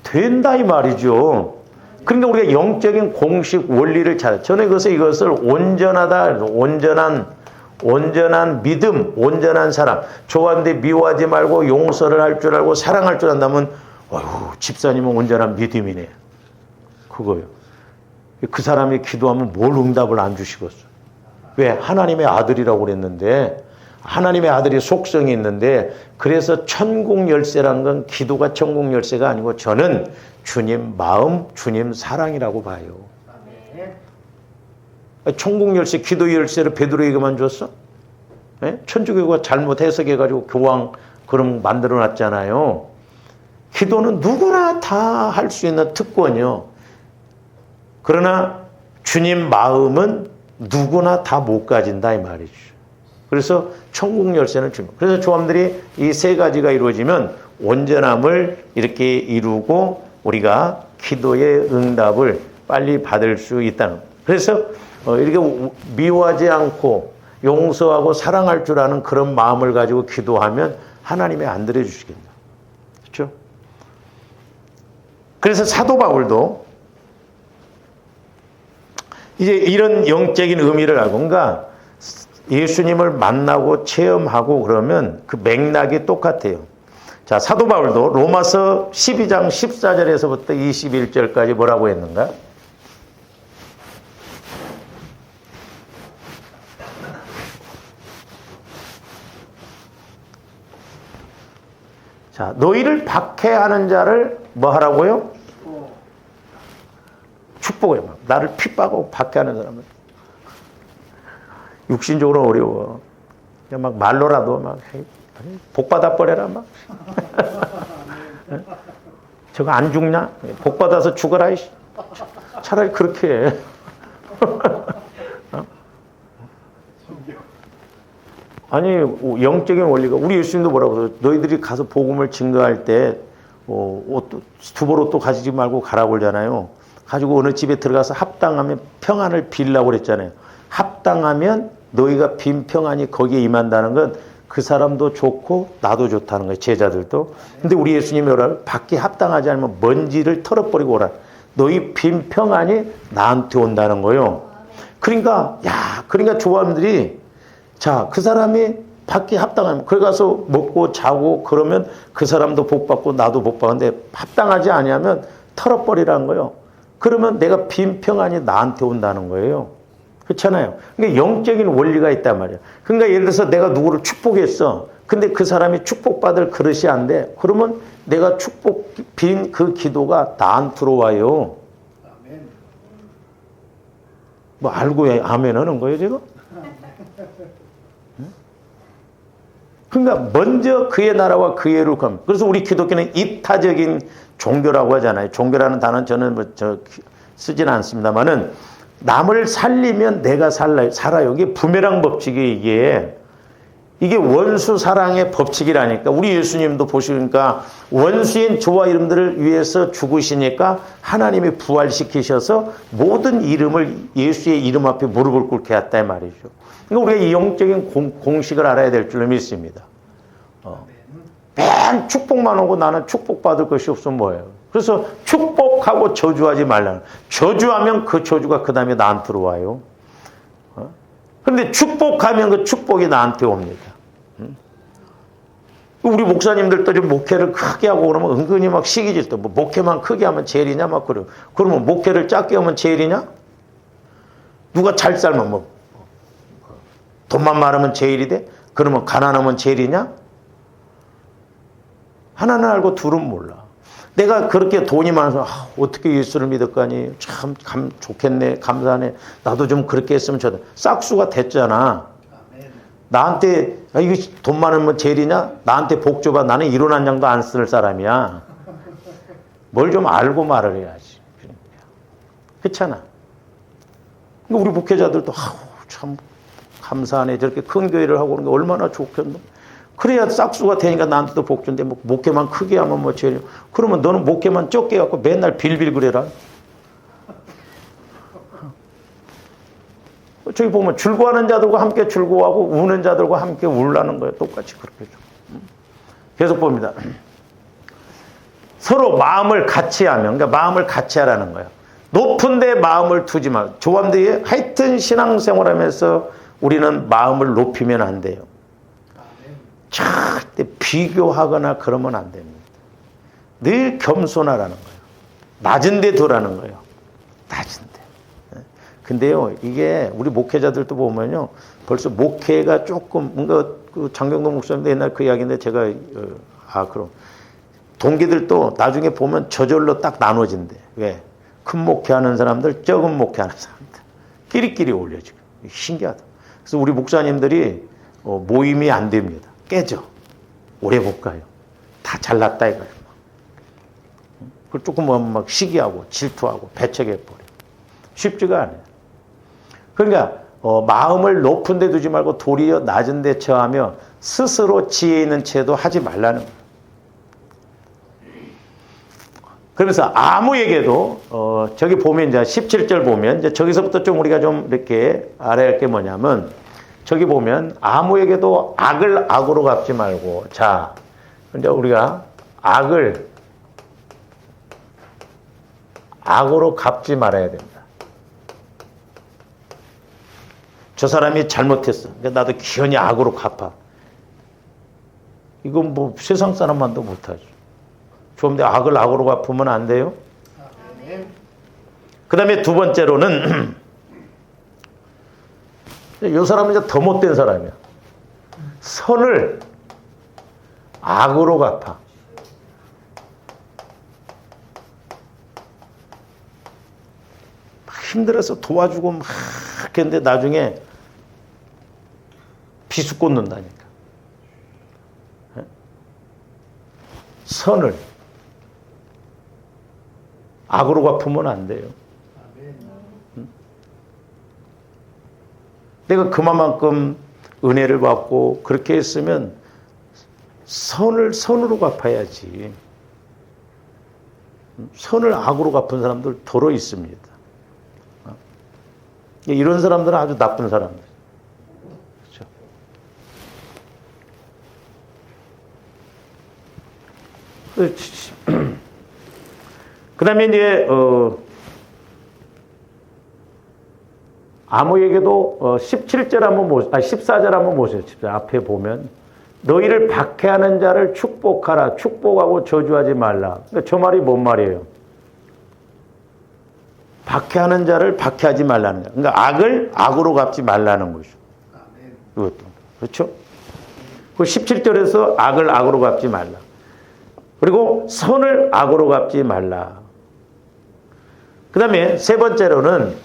된다 이 말이죠. 그러니까 우리가 영적인 공식 원리를 저는 이것을 온전하다, 온전한 믿음, 온전한 사랑. 좋아하는데 미워하지 말고 용서를 할 줄 알고 사랑할 줄 안다면 어휴, 집사님은 온전한 믿음이네. 그거요. 그 사람이 기도하면 뭘 응답을 안 주시겠어. 왜? 하나님의 아들이라고 그랬는데, 하나님의 아들이 속성이 있는데, 그래서 천국 열쇠란 건 기도가 천국 열쇠가 아니고 저는 주님 마음, 주님 사랑이라고 봐요. 천국 열쇠, 기도 열쇠를 베드로에게만 줬어? 네? 천주교가 잘못 해석해가지고 교황 그럼 만들어 놨잖아요. 기도는 누구나 다 할 수 있는 특권이요. 그러나 주님 마음은 누구나 다 못 가진다 이 말이죠. 그래서 천국 열쇠는 주님. 그래서 조함들이 이 세 가지가 이루어지면 온전함을 이렇게 이루고 우리가 기도의 응답을 빨리 받을 수 있다는 거예요. 그래서 이렇게 미워하지 않고 용서하고 사랑할 줄 아는 그런 마음을 가지고 기도하면 하나님이 안 들어주시겠다. 그렇죠? 그래서 사도 바울도 이제 이런 영적인 의미를 알고, 그러니까 예수님을 만나고 체험하고 그러면 그 맥락이 똑같아요. 자, 사도 바울도 로마서 12장 14절에서부터 21절까지 뭐라고 했는가? 자, 너희를 박해하는 자를 뭐 하라고요? 축복해요. 나를 핍박하고 박해하는 사람은 육신적으로 어려워. 그냥 막 말로라도 막 복 받아 버려라 막. 저거 안 죽냐? 복 받아서 죽어라. 차라리 그렇게 해. 아니 영적인 원리가 우리 예수님도 뭐라고 그래요? 너희들이 가서 복음을 증거할 때 두벌 옷도 가지지 말고 가라고 그러잖아요. 가지고 어느 집에 들어가서 합당하면 평안을 빌라고 그랬잖아요. 합당하면 너희가 빈 평안이 거기에 임한다는 건 그 사람도 좋고 나도 좋다는 거예요. 제자들도. 근데 우리 예수님이 오라 밖에 합당하지 않으면 먼지를 털어버리고 오라. 너희 빈 평안이 나한테 온다는 거예요. 그러니까 조합들이 자, 그 사람이 밖에 합당하면 거기 가서 먹고 자고 그러면 그 사람도 복 받고 나도 복 받는데 합당하지 아니하면 털어버리라는 거예요. 그러면 내가 빈 평안이 나한테 온다는 거예요. 그렇잖아요. 그러니까 영적인 원리가 있단 말이에요. 그러니까 예를 들어서 내가 누구를 축복했어. 근데 그 사람이 축복받을 그릇이 안 돼. 그러면 내가 축복 빈 그 기도가 나한테로 와요. 뭐 알고 아멘 하는 거예요 지금? 그러니까 먼저 그의 나라와 그의 의를 구하면. 그래서 우리 기독교는 이타적인 종교라고 하잖아요. 종교라는 단어는 저는 쓰진 않습니다만은 남을 살리면 내가 살아요. 이게 부메랑 법칙이 이게 원수 사랑의 법칙이라니까. 우리 예수님도 보시니까 원수인 저와 이름들을 위해서 죽으시니까 하나님이 부활시키셔서 모든 이름을 예수의 이름 앞에 무릎을 꿇게 했다 이 말이죠. 그러니까 우리가 이 영적인 공식을 알아야 될 줄로 믿습니다. 맨 축복만 오고 나는 축복받을 것이 없으면 뭐예요? 그래서 축복하고 저주하지 말라는. 저주하면 그 저주가 그 다음에 나한테 들어와요. 그런데 축복하면 그 축복이 나한테 옵니다. 우리 목사님들도 좀 목회를 크게 하고 그러면 은근히 막 시기질 때 뭐 목회만 크게 하면 제일이냐 막 그래요. 그러면 목회를 작게 하면 제일이냐? 누가 잘 살면 뭐 돈만 많으면 제일이 돼? 그러면 가난하면 제일이냐? 하나는 알고 둘은 몰라. 내가 그렇게 돈이 많아서 어떻게 예수를 믿었까니 참 좋겠네 감사하네 나도 좀 그렇게 했으면 좋겠다. 싹수가 됐잖아. 나한테 이거 돈 많으면 제일이냐? 나한테 복 줘봐. 나는 이론 한 장도 안 쓸 사람이야. 뭘 좀 알고 말을 해야지. 그렇잖아. 우리 목회자들도 참 감사하네. 저렇게 큰 교회를 하고 그런 게 얼마나 좋겠노. 그래야 싹수가 되니까 나한테도 복 준대. 뭐 목회만 크게 하면 뭐 제일. 그러면 너는 목회만 적게 해갖고 맨날 빌빌 그래라. 저기 보면 즐거워하는 자들과 함께 즐거워하고 우는 자들과 함께 울라는 거예요. 똑같이 그렇게 죠. 계속 봅니다. 서로 마음을 같이 하면, 그러니까 마음을 같이 하라는 거예요. 높은 데 마음을 두지 마. 조감대에 하여튼 신앙생활하면서 우리는 마음을 높이면 안 돼요. 절대 비교하거나 그러면 안 됩니다. 늘 겸손하라는 거예요. 낮은 데 두라는 거예요. 낮은 데. 근데요, 이게 우리 목회자들도 보면요, 벌써 목회가 조금, 뭔가 그 장경동 목사님도 옛날 그 이야기인데 제가, 그럼. 동기들도 나중에 보면 저절로 딱 나눠진대. 왜? 큰 목회하는 사람들, 적은 목회하는 사람들. 끼리끼리 올려지고. 신기하다. 그래서 우리 목사님들이 모임이 안 됩니다. 깨져. 오래 못 가요. 다 잘났다 이거예요. 조금 막 시기하고 질투하고 배척해버려. 쉽지가 않아요. 그러니까 마음을 높은 데 두지 말고 도리어 낮은 데 처하며 스스로 지혜 있는 채도 하지 말라는 거예요. 그러면서 아무에게도 저기 보면 이제 17절 보면 이제 저기서부터 좀 우리가 좀 이렇게 알아야 할 게 뭐냐면 저기 보면 아무에게도 악을 악으로 갚지 말고 자 이제 우리가 악을 악으로 갚지 말아야 된다. 저 사람이 잘못했어. 그러니까 나도 기현이 악으로 갚아. 이건 뭐 세상 사람만도 못하죠. 좀 더 악을 악으로 갚으면 안 돼요. 그 다음에 두 번째로는 이 사람은 이제 더 못된 사람이야. 선을 악으로 갚아. 막 힘들어서 도와주고 막 했는데 나중에 비수 꽂는다니까. 선을 악으로 갚으면 안 돼요. 내가 그만큼 은혜를 받고 그렇게 했으면 선으로 갚아야지. 선을 악으로 갚은 사람들 더러 있습니다. 이런 사람들은 아주 나쁜 사람들. 그렇죠. 그 다음에 이제, 아무에게도 17절 한번 14절 한번 보세요. 앞에 보면. 너희를 박해하는 자를 축복하라. 축복하고 저주하지 말라. 그러니까 저 말이 뭔 말이에요? 박해하는 자를 박해하지 말라는 거예요. 그러니까 악을 악으로 갚지 말라는 거죠. 이것도. 그렇죠? 그 17절에서 악을 악으로 갚지 말라. 그리고 선을 악으로 갚지 말라. 그 다음에 세 번째로는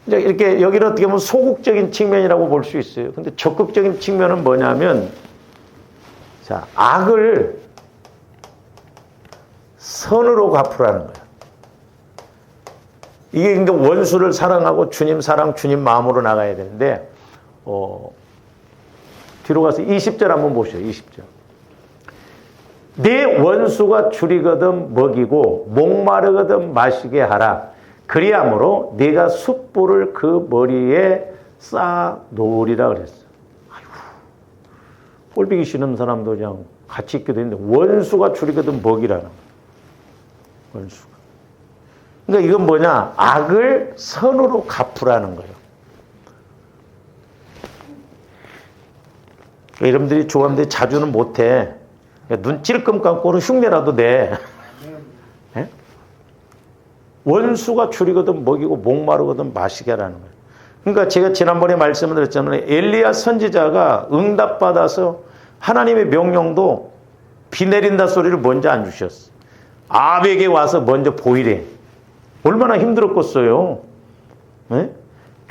이렇게 여기는 어떻게 보면 소극적인 측면이라고 볼 수 있어요. 근데 적극적인 측면은 뭐냐면 자, 악을 선으로 갚으라는 거예요. 이게 그러니까 원수를 사랑하고 주님 사랑, 주님 마음으로 나가야 되는데 뒤로 가서 20절 한번 보시죠. 20절. 내 원수가 줄이거든 먹이고 목마르거든 마시게 하라. 그리함으로 네가 숯불을 그 머리에 쌓아 놓으리라 그랬어. 아이고, 꼴보기 싫은 사람도 그냥 같이 있게 되는데 원수가 줄이거든 먹이라는 거야. 원수가. 그러니까 이건 뭐냐? 악을 선으로 갚으라는 거예요. 여러분들이 좋아하는데 자주는 못해. 눈 찔끔 감고는 흉내라도 내. 네? 원수가 줄이거든 먹이고 목마르거든 마시게 하라는 거예요. 그러니까 제가 지난번에 말씀을 드렸잖아요. 엘리야 선지자가 응답받아서 하나님의 명령도 비 내린다 소리를 먼저 안 주셨어. 아합에게 와서 먼저 보이래. 얼마나 힘들었겠어요. 네?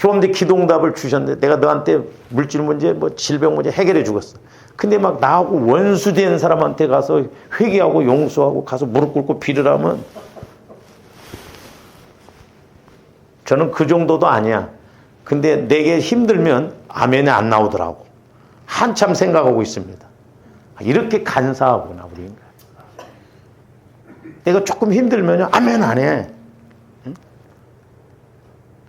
조원들 기도응답을 주셨는데 내가 너한테 물질 문제, 뭐 질병 문제 해결해 주겠어. 근데 막 나하고 원수된 사람한테 가서 회개하고 용서하고 가서 무릎 꿇고 빌으라면 저는 그 정도도 아니야. 근데 내게 힘들면 아멘이 안 나오더라고. 한참 생각하고 있습니다. 이렇게 간사하구나 우리 인간. 내가 조금 힘들면 아멘 안 해. 응?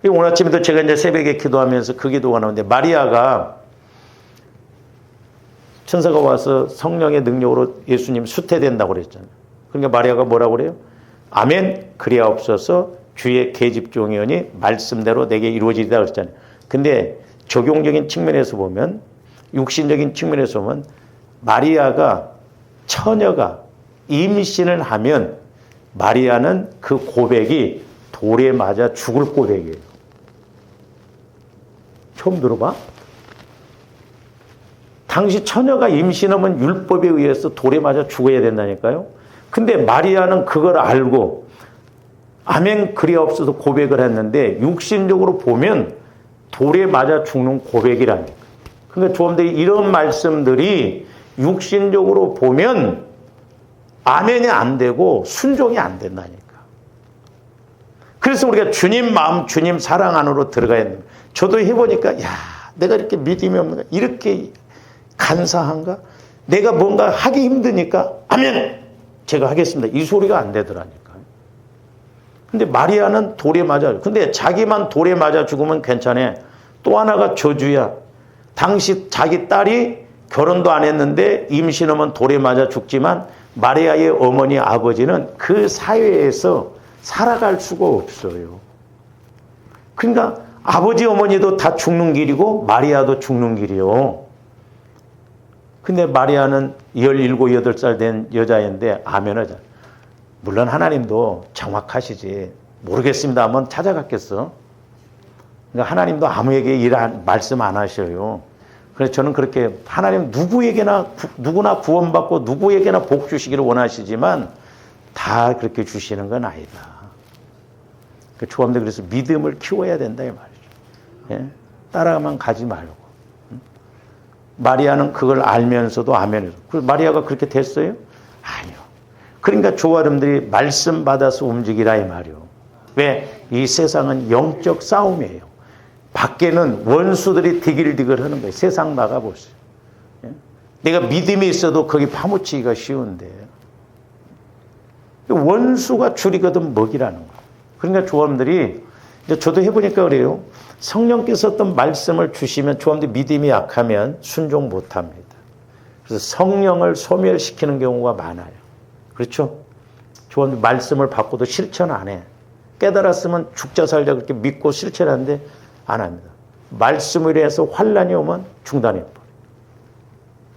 오늘 아침에도 제가 이제 새벽에 기도하면서 그 기도가 나오는데 마리아가 천사가 와서 성령의 능력으로 예수님 수태된다고 그랬잖아요. 그러니까 마리아가 뭐라고 그래요? 아멘 그리하옵소서 주의 계집종이오니 말씀대로 내게 이루어지리다 그랬잖아요. 근데 적용적인 측면에서 보면 육신적인 측면에서 보면 마리아가 처녀가 임신을 하면 마리아는 그 고백이 돌에 맞아 죽을 고백이에요. 처음 들어봐? 당시 처녀가 임신하면 율법에 의해서 돌에 맞아 죽어야 된다니까요. 근데 마리아는 그걸 알고 아멘 그리하옵소서 고백을 했는데 육신적으로 보면 돌에 맞아 죽는 고백이라니까. 그러니까 조원들이 이런 말씀들이 육신적으로 보면 아멘이 안 되고 순종이 안 된다니까. 그래서 우리가 주님 마음, 주님 사랑 안으로 들어가야 됩니다. 저도 해보니까 야, 내가 이렇게 믿음이 없는가? 이렇게 간사한가? 내가 뭔가 하기 힘드니까 아멘! 제가 하겠습니다. 이 소리가 안 되더라니까. 근데 마리아는 돌에 맞아요. 근데 자기만 돌에 맞아 죽으면 괜찮아. 또 하나가 저주야. 당시 자기 딸이 결혼도 안 했는데 임신하면 돌에 맞아 죽지만 마리아의 어머니 아버지는 그 사회에서 살아갈 수가 없어요. 그러니까 아버지 어머니도 다 죽는 길이고 마리아도 죽는 길이요. 근데 마리아는 17, 18살 된 여자인데 아멘하자. 물론 하나님도 정확하시지. 모르겠습니다 하면 찾아갔겠어. 그러니까 하나님도 아무에게 말씀 안 하셔요. 그래서 저는 그렇게 하나님 누구나 구원받고 누구에게나 복 주시기를 원하시지만 다 그렇게 주시는 건 아니다. 그 조합들 그래서 믿음을 키워야 된다 이 말이죠. 예? 따라만 가지 말고. 마리아는 그걸 알면서도 아멘을. 마리아가 그렇게 됐어요? 아니요. 그러니까 조아름들이 말씀 받아서 움직이라 이 말이요. 왜? 이 세상은 영적 싸움이에요. 밖에는 원수들이 디글디글 하는 거예요. 세상 나가보세요. 예? 내가 믿음이 있어도 거기 파묻히기가 쉬운데 원수가 줄이거든 먹이라는 거예요. 그러니까 조아름들이 이제 저도 해보니까 그래요. 성령께서 어떤 말씀을 주시면 조아름들이 믿음이 약하면 순종 못합니다. 그래서 성령을 소멸시키는 경우가 많아요. 그렇죠? 조아름들 말씀을 받고도 실천 안 해. 깨달았으면 죽자 살자 그렇게 믿고 실천하는데 안 합니다. 말씀을 해서 환란이 오면 중단해버려요.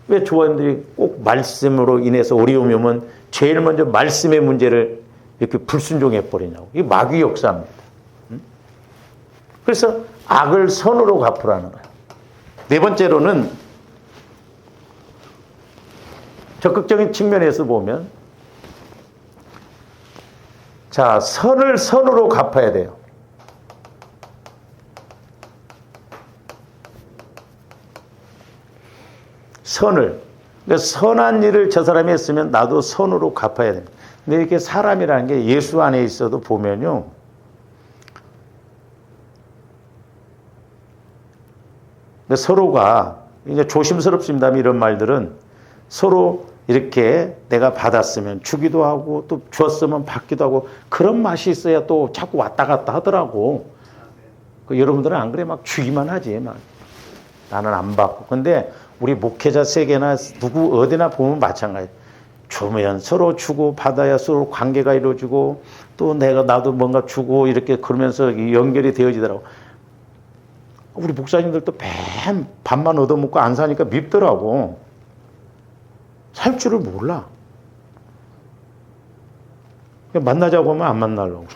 왜 조원들이 꼭 말씀으로 인해서 어려움이 오면 제일 먼저 말씀의 문제를 이렇게 불순종해버리냐고. 이게 마귀 역사입니다. 그래서 악을 선으로 갚으라는 거예요. 네 번째로는 적극적인 측면에서 보면 자, 선을 선으로 갚아야 돼요. 선을. 그러니까 선한 일을 저 사람이 했으면 나도 선으로 갚아야 됩니다. 근데 이렇게 사람이라는 게 예수 안에 있어도 보면요. 서로가 이제 조심스럽습니다. 이런 말들은 서로 이렇게 내가 받았으면 주기도 하고 또 줬으면 받기도 하고 그런 맛이 있어야 또 자꾸 왔다 갔다 하더라고. 여러분들은 안 그래? 막 주기만 하지. 막. 나는 안 받고. 근데 우리 목회자 세계나 누구 어디나 보면 마찬가지. 주면 서로 주고 받아야 서로 관계가 이루어지고 또 나도 뭔가 주고 이렇게 그러면서 연결이 되어지더라고. 우리 목사님들도 맨 밥만 얻어먹고 안 사니까 밉더라고. 살 줄을 몰라. 만나자고 하면 안 만나려고.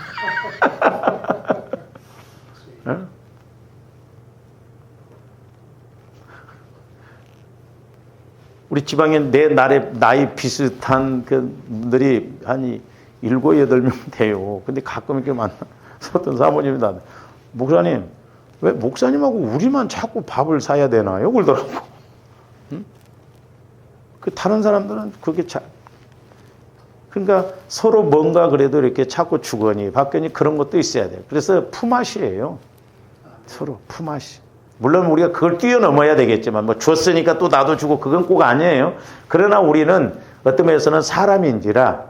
네? 우리 지방에 내 나이 비슷한 분들이 한 7, 8명 돼요. 근데 가끔 이렇게 만나서 어떤 사모님이 나한테 목사님 왜 목사님하고 우리만 자꾸 밥을 사야 되나요? 그러더라고. 응? 그 다른 사람들은 그게 그러니까 서로 뭔가 그래도 이렇게 자꾸 주거니 받거니 그런 것도 있어야 돼요. 그래서 품앗이에요. 서로 품앗이. 물론 우리가 그걸 뛰어넘어야 되겠지만 뭐 줬으니까 또 나도 주고 그건 꼭 아니에요. 그러나 우리는 어떤 면에서는 사람인지라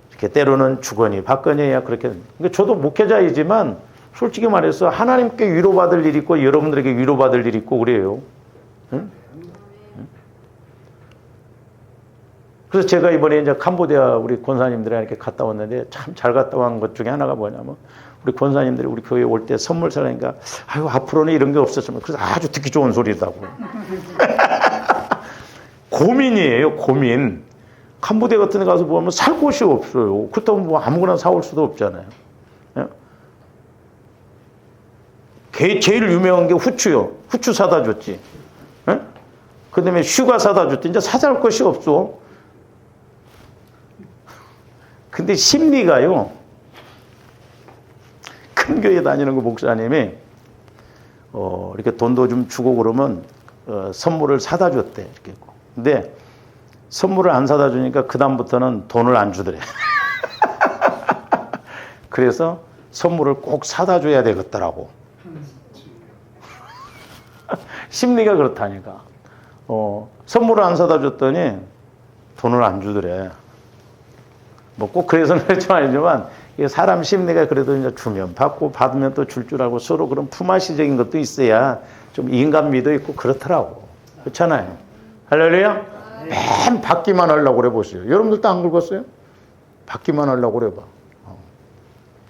이렇게 때로는 주거니 받거니 해야 그렇게. 그러니까 저도 목회자이지만 솔직히 말해서 하나님께 위로받을 일이 있고 여러분들에게 위로받을 일이 있고 그래요. 응? 그래서 제가 이번에 이제 캄보디아 우리 권사님들이랑 이렇게 갔다 왔는데 참 잘 갔다 온 것 중에 하나가 뭐냐면 우리 권사님들이 우리 교회에 올 때 선물 사라니까 아유 앞으로는 이런 게 없었으면 그래서 아주 듣기 좋은 소리다고. 고민이에요, 고민. 캄보디아 같은 데 가서 보면 살 곳이 없어요. 그렇다고 뭐 아무거나 사올 수도 없잖아요. 제일 유명한 게 후추요. 후추 사다 줬지. 그 다음에 슈가 사다 줬지. 이제 사잘 것이 없어. 근데 심리가요. 큰 교회 다니는 그 목사님이 이렇게 돈도 좀 주고 그러면 선물을 사다 줬대. 이렇게. 근데 선물을 안 사다 주니까 그 다음부터는 돈을 안 주더래. 그래서 선물을 꼭 사다 줘야 되겠더라고. 심리가 그렇다니까. 선물을 안 사다 줬더니 돈을 안 주더래. 뭐 꼭 그래서는 그렇지 아니지만 사람 심리가 그래도 이제 주면 받고 받으면 또 줄 줄 알고 서로 그런 품앗이적인 것도 있어야 좀 인간미도 있고 그렇더라고. 그렇잖아요. 할렐루야? 맨 받기만 하려고 그래 보세요. 여러분들도 안 긁었어요? 받기만 하려고 그래 봐.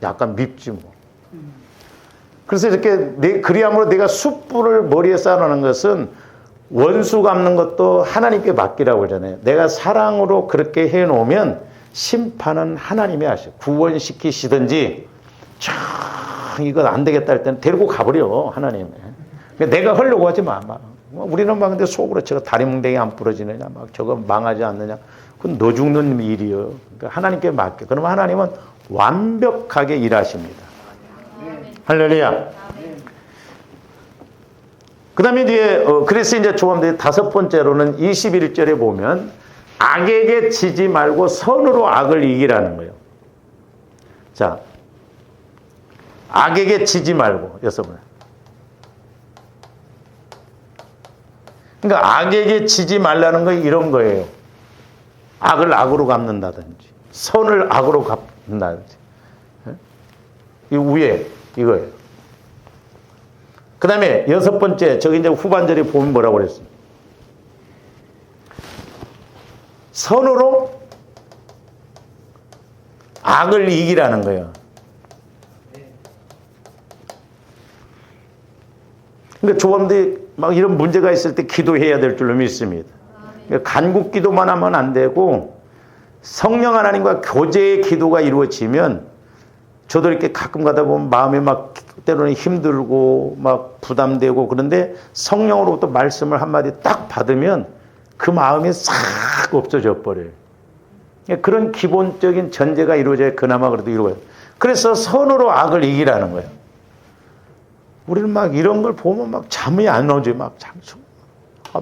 약간 밉지 뭐. 그래서 이렇게 그리함으로 내가 숯불을 머리에 쌓아놓는 것은 원수 갚는 것도 하나님께 맡기라고 그러잖아요. 내가 사랑으로 그렇게 해놓으면 심판은 하나님이 하셔. 구원시키시든지 이거 안 되겠다 할 때는 데리고 가버려 하나님. 내가 하려고 하지 마. 우리는 막 근데 속으로 저거 다리뭉댕이 안 부러지느냐 막 저거 망하지 않느냐. 그건 너 죽는 일이요. 그러니까 하나님께 맡겨. 그러면 하나님은 완벽하게 일하십니다. 할렐루야. 그 다음에 뒤에, 그래서 이제 조함들이 다섯 번째로는 21절에 보면 악에게 지지 말고 선으로 악을 이기라는 거예요. 자, 악에게 지지 말고, 여섯 번. 그러니까 악에게 지지 말라는 건 이런 거예요. 악을 악으로 갚는다든지, 선을 악으로 갚는다든지. 이 위에, 이거예요. 그 다음에 여섯 번째, 저기 이제 후반절에 보면 뭐라고 그랬어요? 선으로 악을 이기라는 거예요. 그러니까 조함들이 막 이런 문제가 있을 때 기도해야 될 줄로 믿습니다. 그러니까 간국 기도만 하면 안 되고 성령 하나님과 교제의 기도가 이루어지면 저도 이렇게 가끔 가다 보면 마음이 막 때로는 힘들고 막 부담되고 그런데 성령으로부터 말씀을 한마디 딱 받으면 그 마음이 싹 없어져 버려요. 그런 기본적인 전제가 이루어져야 그나마 그래도 이루어져요. 그래서 선으로 악을 이기라는 거예요. 우리는 막 이런 걸 보면 막 잠이 안 오지. 막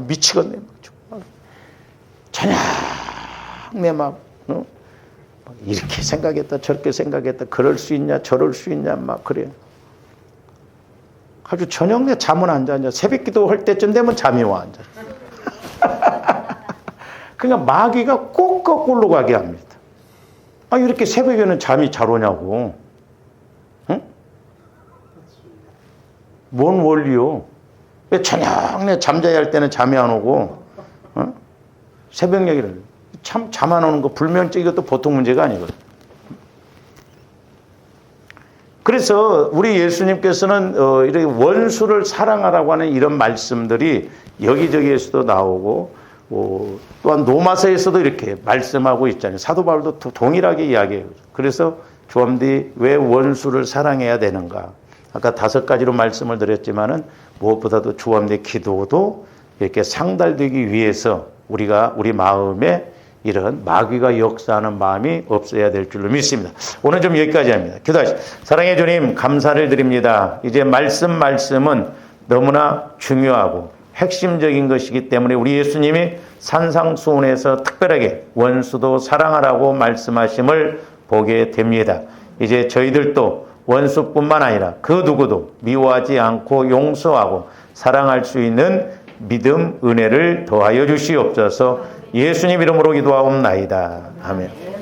미치겠네. 막 저녁 내 막 이렇게 생각했다 저렇게 생각했다 그럴 수 있냐 저럴 수 있냐 막 그래요. 아주 저녁 내 잠은 안 자. 새벽 기도 할 때쯤 되면 잠이 와 앉아. 그러니까 마귀가 꼭 거꾸로 가게 합니다. 아 이렇게 새벽에는 잠이 잘 오냐고. 응? 뭔 원리요? 왜 저녁 내 잠자야 할 때는 잠이 안 오고 새벽 얘기를 참 잠 안 오는 거 불면증 이것도 보통 문제가 아니거든. 그래서 우리 예수님께서는 이렇게 원수를 사랑하라고 하는 이런 말씀들이 여기저기에서도 나오고 또한 로마서에서도 이렇게 말씀하고 있잖아요. 사도 바울도 동일하게 이야기해요. 그래서 조함들이 왜 원수를 사랑해야 되는가? 아까 5가지로 말씀을 드렸지만은 무엇보다도 조함들의 기도도 이렇게 상달되기 위해서 우리가 우리 마음에 이런 마귀가 역사하는 마음이 없어야 될 줄로 믿습니다. 오늘 좀 여기까지 합니다. 기도하시죠. 사랑의 주님, 감사를 드립니다. 이제 말씀은 너무나 중요하고 핵심적인 것이기 때문에 우리 예수님이 산상수훈에서 특별하게 원수도 사랑하라고 말씀하심을 보게 됩니다. 이제 저희들도 원수뿐만 아니라 그 누구도 미워하지 않고 용서하고 사랑할 수 있는 믿음, 은혜를 더하여 주시옵소서. 예수님 이름으로 기도하옵나이다. 아멘.